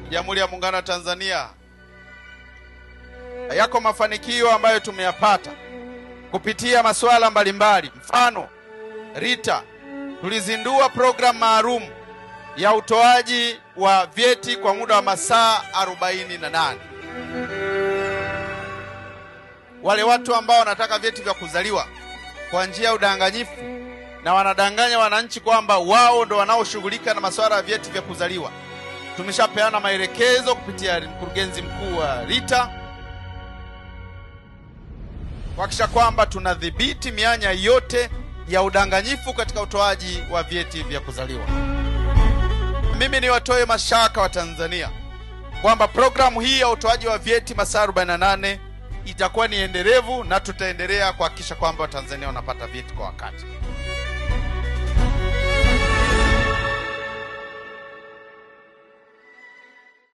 Jamhuri ya Muungano wa Tanzania, yako mafanikio ambayo tumeyapata kupitia masuala mbalimbali. Mfano, RITA tulizindua programu maalum ya utoaji wa vyeti kwa muda wa masaa 48. Wale watu ambao wanataka vyeti vya kuzaliwa kwa njia ya udanganyifu na wanadanganya wananchi kwamba wao ndo wanaoshughulika na masuala ya vyeti vya kuzaliwa, tumeshapeana maelekezo kupitia mkurugenzi mkuu wa RITA kuhakikisha kwamba tunadhibiti mianya yote ya udanganyifu katika utoaji wa vyeti vya kuzaliwa. Mimi niwatoe mashaka wa Tanzania kwamba programu hii ya utoaji wa vyeti masaa 48 itakuwa ni endelevu na tutaendelea kuhakikisha kwamba Watanzania wanapata vyeti kwa wakati.